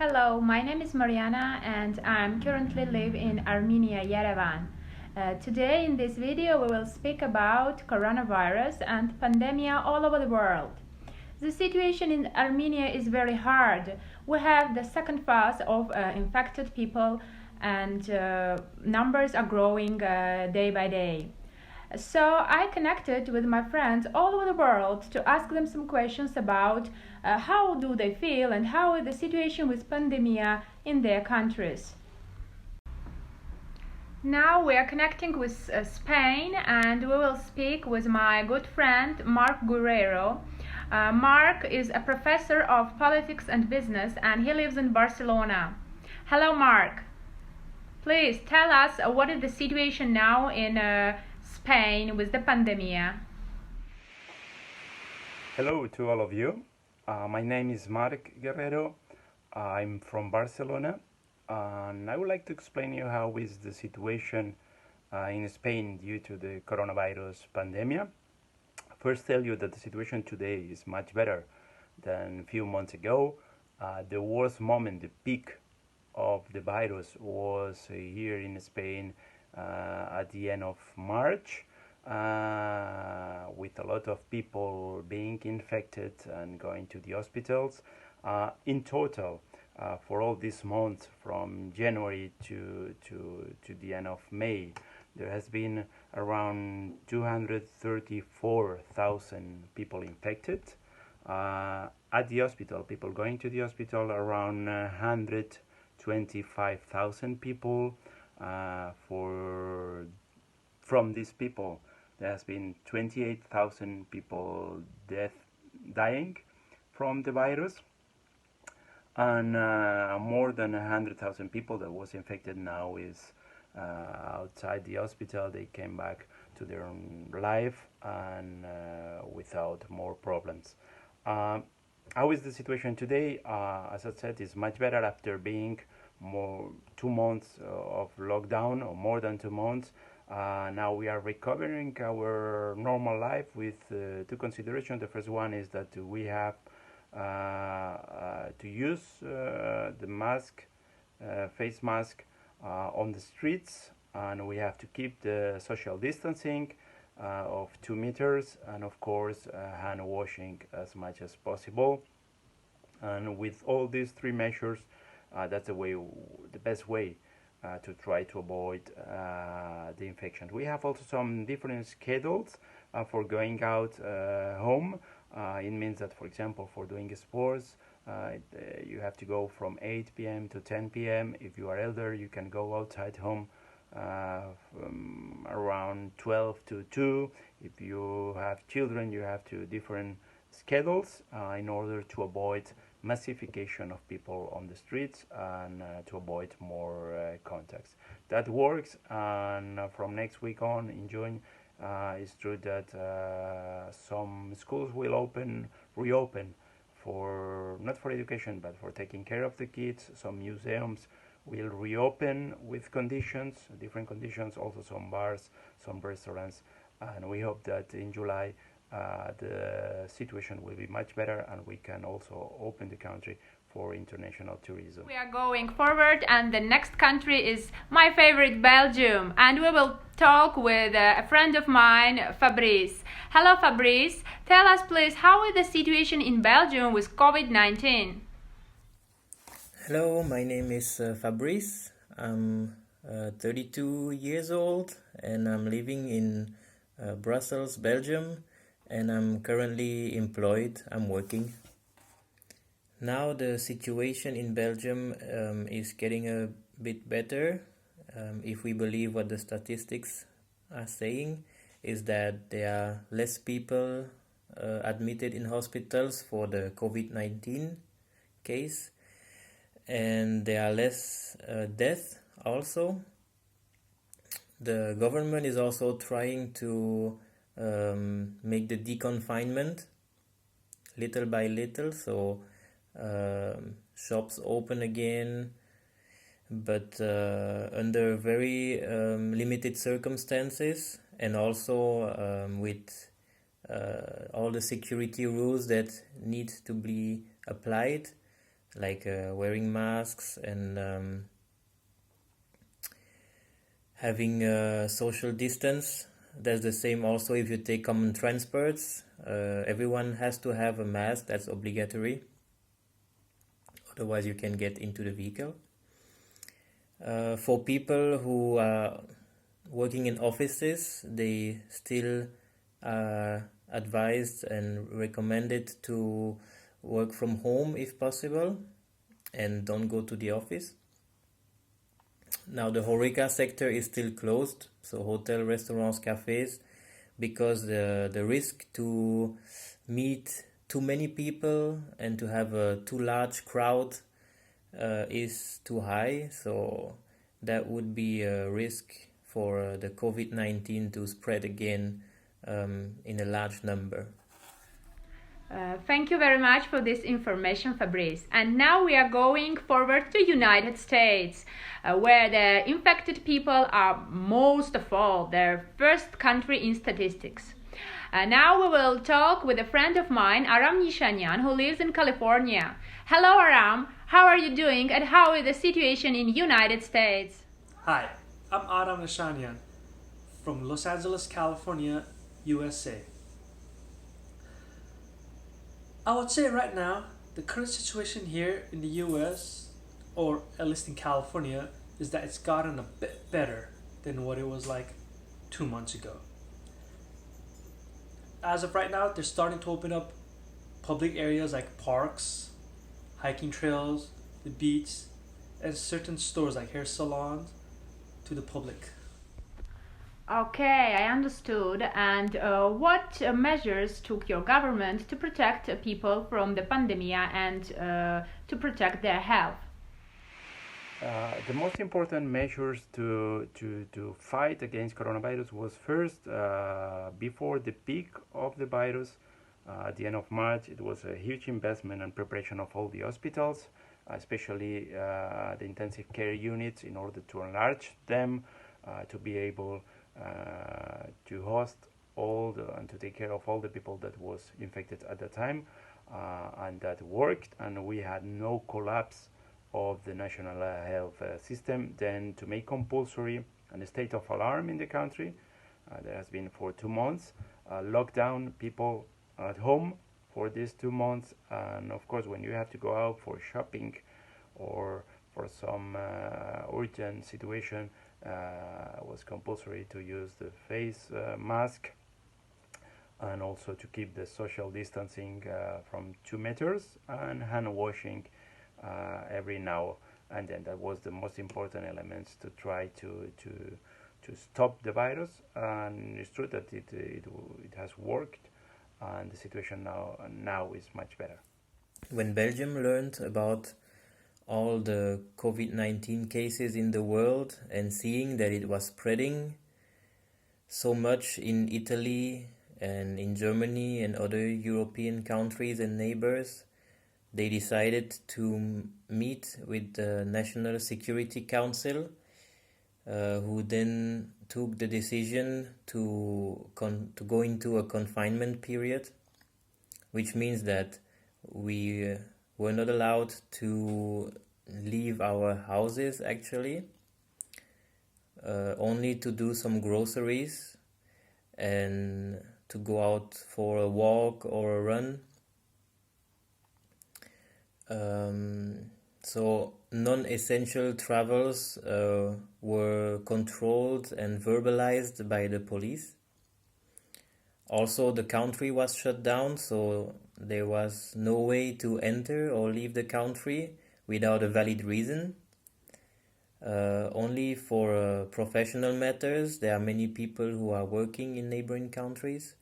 Hello, my name is Mariana and I'm currently live in Armenia, Yerevan. Today in this video we will speak about coronavirus and pandemia all over the world. The situation in Armenia is very hard. We have the second phase of infected people and numbers are growing day by day. So I connected with my friends all over the world to ask them some questions about how do they feel and how is the situation with pandemia in their countries. Now we are connecting with Spain and we will speak with my good friend Marc Guerrero. Marc is a professor of politics and business and he lives in Barcelona. Hello Marc. Please tell us what is the situation now in Spain with the pandemia. Hello to all of you. My name is Marc Guerrero. I'm from Barcelona, and I would like to explain you how is the situation in Spain due to the coronavirus pandemia. First, tell you that the situation today is much better than a few months ago. The worst moment, the peak of the virus was here in Spain at the end of March, with a lot of people being infected and going to the hospitals. In total, for all this month, from January to the end of May, there has been around 234,000 people infected. At the hospital, people going to the hospital, around 125,000 people. From these people, there has been 28,000 people dying from the virus, and more than 100,000 people that was infected now is outside the hospital. They came back to their own life and without more problems. How is the situation today? As I said, is much better after being 2 months of lockdown, or more than 2 months. Now we are recovering our normal life with two considerations. The first one is that we have to use the mask, face mask, on the streets, and we have to keep the social distancing of 2 meters, and of course hand washing as much as possible. And with all these 3 measures, that's the best way to try to avoid the infection. We have also some different schedules for going out home. It means that, for example, for doing sports, you have to go from 8 p.m. to 10 p.m. If you are elder, you can go outside home from around 12 to 2. If you have children, you have to different schedules in order to avoid massification of people on the streets and to avoid more contacts. That works, and from next week on in June, it's true that some schools will reopen for not for education but for taking care of the kids. Some museums will reopen with different conditions, also some bars, some restaurants, and we hope that in July the situation will be much better and we can also open the country for international tourism. We are going forward, and the next country is my favorite, Belgium, and we will talk with a friend of mine, Fabrice. Hello Fabrice, tell us please, how is the situation in Belgium with COVID-19? Hello, my name is Fabrice. I'm 32 years old and I'm living in Brussels, Belgium, and I'm currently employed. I'm working. Now the situation in Belgium is getting a bit better. If we believe what the statistics are saying, is that there are less people admitted in hospitals for the COVID-19 case, and there are less deaths also. The government is also trying to make the deconfinement little by little, so shops open again, but under very limited circumstances, and also with all the security rules that need to be applied. like wearing masks and having social distance. That's the same also if you take common transports. Everyone has to have a mask, that's obligatory. Otherwise you can get into the vehicle. For people who are working in offices, they still are advised and recommended to work from home if possible and don't go to the office. Now the HoReCa sector is still closed, so hotel, restaurants, cafes, because the risk to meet too many people and to have a too large crowd is too high, so that would be a risk for the COVID-19 to spread again in a large number. Thank you very much for this information, Fabrice. And now we are going forward to United States, where the infected people are most of all, their first country in statistics. Now we will talk with a friend of mine, Aram Nishanyan, who lives in California. Hello, Aram. How are you doing, and how is the situation in United States? Hi, I'm Aram Nishanyan from Los Angeles, California, USA. I would say right now, the current situation here in the US, or at least in California, is that it's gotten a bit better than what it was like 2 months ago. As of right now, they're starting to open up public areas like parks, hiking trails, the beach, and certain stores like hair salons to the public. Okay, I understood. And what measures took your government to protect people from the pandemia and to protect their health? The most important measures to fight against coronavirus was first, before the peak of the virus, at the end of March, it was a huge investment and preparation of all the hospitals, especially the intensive care units, in order to enlarge them, to be able to host and to take care of all the people that was infected at the time, and that worked, and we had no collapse of the national health system. Then to make compulsory a state of alarm in the country, there has been for 2 months, lockdown people at home for these 2 months, and of course when you have to go out for shopping or for some urgent situation, was compulsory to use the face mask, and also to keep the social distancing from 2 meters, and hand washing every now and then. That was the most important elements to try to stop the virus, and it's true that it has worked, and the situation now is much better. When Belgium learned about all the COVID-19 cases in the world and seeing that it was spreading so much in Italy and in Germany and other European countries and neighbors, they decided to meet with the National Security Council, who then took the decision to go into a confinement period, which means that we were not allowed to leave our houses, actually, only to do some groceries and to go out for a walk or a run. So non-essential travels were controlled and verbalized by the police. Also, the country was shut down, so there was no way to enter or leave the country without a valid reason. Only for professional matters, there are many people who are working in neighboring countries,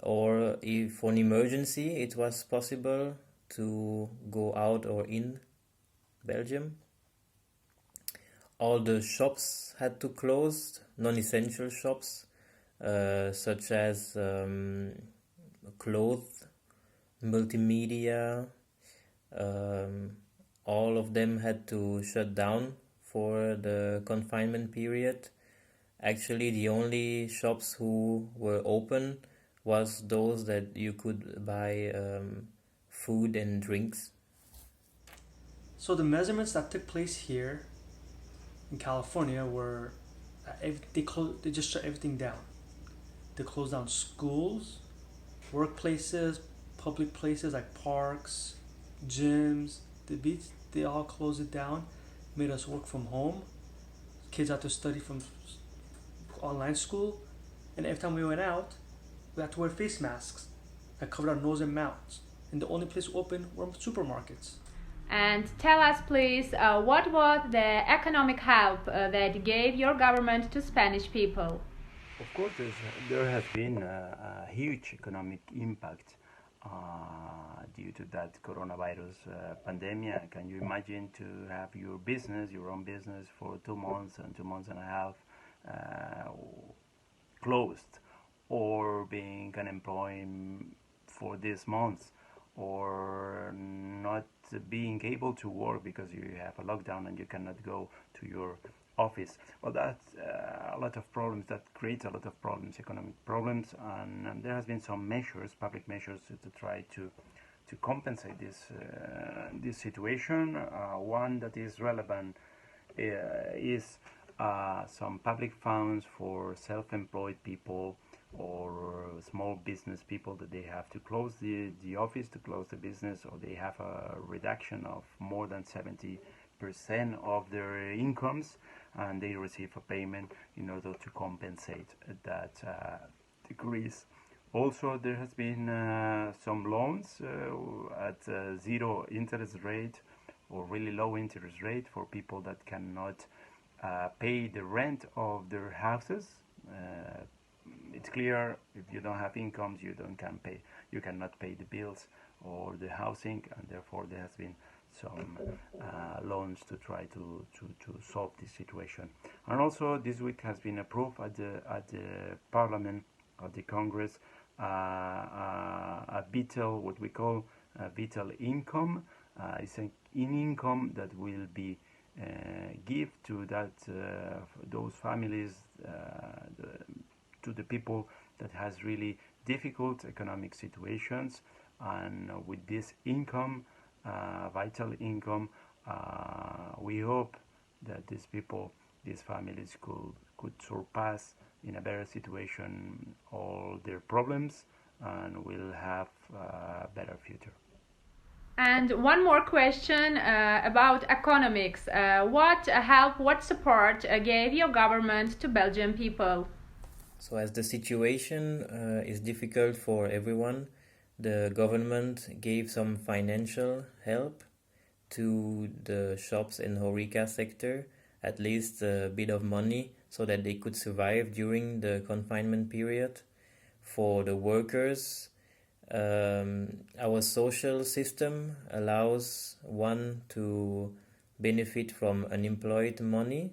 or if for an emergency it was possible to go out or in Belgium. All the shops had to close, non-essential shops, such as clothes, multimedia, all of them had to shut down for the confinement period. Actually, the only shops who were open was those that you could buy food and drinks. So the measurements that took place here in California were they just shut everything down. They closed down schools, workplaces, public places like parks, gyms, the beach. They all closed it down, made us work from home. Kids had to study from online school, and every time we went out, we had to wear face masks that covered our nose and mouths. And the only place open were supermarkets. And tell us, please, what was the economic help that gave your government to Spanish people? Of course, there has been a huge economic impact due to that coronavirus pandemia. Can you imagine to have your own business for 2 months and 2 months and a half closed, or being unemployed for this month, or not being able to work because you have a lockdown and you cannot go to your office? Well, that's a lot of problems. That creates a lot of problems, economic problems, and there has been some measures, public measures, to try to compensate this situation. One that is relevant is some public funds for self-employed people or small business people that they have to close the office, to close the business, or they have a reduction of more than 70% of their incomes, and they receive a payment in order to compensate that decrease. Also, there has been some loans at zero interest rate or really low interest rate for people that cannot pay the rent of their houses. It's clear, if you don't have incomes, you cannot pay the bills or the housing, and therefore there has been some loans to try to solve this situation. And also this week has been approved at the Parliament, at the Congress, a vital, what we call a vital income. It's an income that will be give to those families, to the people that has really difficult economic situations, and with this income, vital income, we hope that these people, these families could surpass in a better situation all their problems and will have a better future. And one more question about economics. What help, what support gave your government to Belgian people? So as the situation is difficult for everyone, the government gave some financial help to the shops in HoReCa sector, at least a bit of money, so that they could survive during the confinement period. For the workers, our social system allows one to benefit from unemployed money.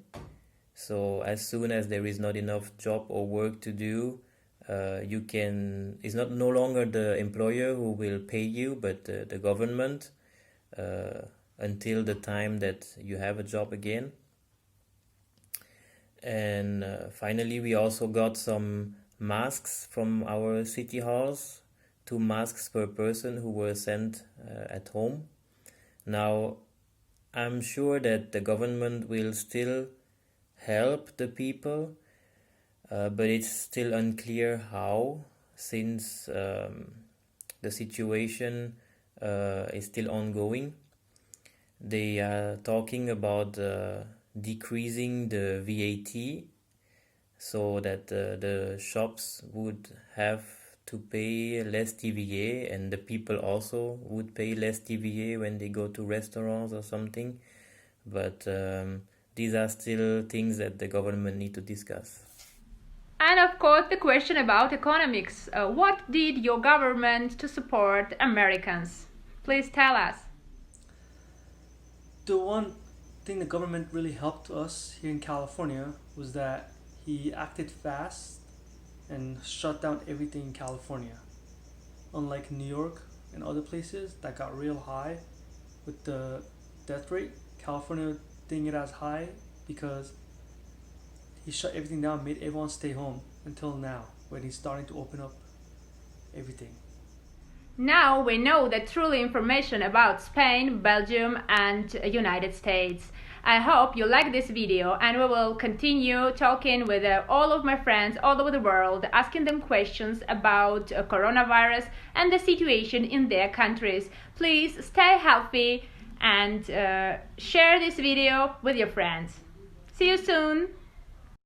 So as soon as there is not enough job or work to do, it's no longer the employer who will pay you, but the government until the time that you have a job again. And finally, we also got some masks from our city halls, 2 masks per person who were sent at home. Now, I'm sure that the government will still help the people, but it's still unclear how, since the situation is still ongoing. They are talking about decreasing the VAT so that the shops would have to pay less TVA, and the people also would pay less TVA when they go to restaurants or something. But these are still things that the government need to discuss. And of course, the question about economics. What did your government to support Americans? Please tell us. The one thing the government really helped us here in California was that he acted fast and shut down everything in California. Unlike New York and other places that got real high with the death rate, California didn't get as high because he shut everything down, made everyone stay home until now, when he's starting to open up everything. Now we know the true information about Spain, Belgium and United States. I hope you like this video, and we will continue talking with all of my friends all over the world, asking them questions about coronavirus and the situation in their countries. Please stay healthy and share this video with your friends. See you soon!